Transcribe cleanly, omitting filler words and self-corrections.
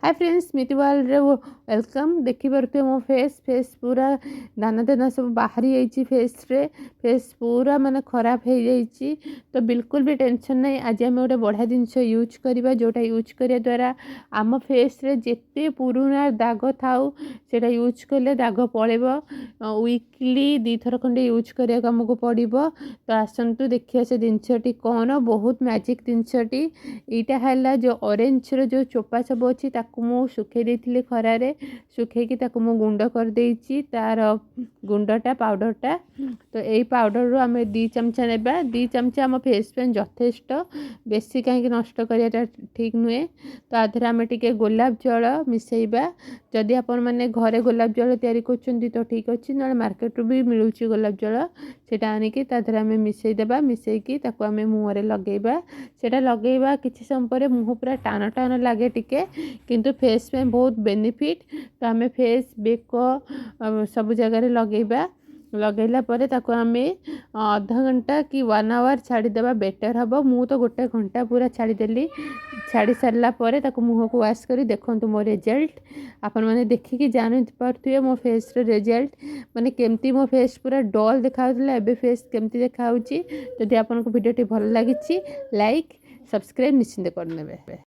Hi friends स्मृति world रे welcome. देखिपे मो face पूरा दाना दाना सब बाहरी जाइए फेस पूरा माने खराब हो जाइए। तो बिल्कुल भी टेंशन नहीं। आज आम गोटे बढ़िया जिनस यूज करवा जोटा यूज करिया द्वारा आम फेस रे जेते पुराना दाग थाउ सेटा यूज कले दाग पड़ेब। वीकली 2 थर खंडे यूज करिया आमको पड़ो। तो आसतु देखिए से जिनसटी कौन बहुत मैजिक जिनसटी यहाँ है जो ऑरेंज रो जो चोपा सब अच्छी मु सुखे देती खरारे सुखेकी मु गुंड कर देइछि तार गुंडटा पाउडरटा। तो यही पाउडर रो आम 2 चमचा नेबा 2 चमचा आम फेस पे यथेष्ट बेसी कहीं नष्ट कराटा ठीक नुहे। तो आधे आम टे गोलाप जल मिसेबा। जदि आपण मैंने घरे गोलाप जल तैयारी कर तो ठीक अच्छे ना मार्केट भी मिलूँ गोलाप जल सेटा आनिकी ताधर आम मिसेदेबा मिसेकी आम मुहरे लगेबा। सेटा लगेबा किसी समय पर मुँह पूरा टाण टाण लगे टिके किंतु फेस में बहुत बेनिफिट। तो आम फेस बेक सब जगह लगेबा। लगेला परे ताको आमे आधा घंटा कि 1 आवर छाड़ीदेवा बेटर हम। मु तो 1 घंटा पूरा छाड़ीदेली। छाड़ी सारा पर मुँह को वाश कर देखो मो रिजल्ट आपण मैंने देखिकी जानी पारे मो फेस रिजल्ट माने केमती मो फेस पूरा डल देखा एबे फेस केमती देखा। जदि आपको वीडियो भल लगी लाइक सब्सक्राइब निश्चिंत करने।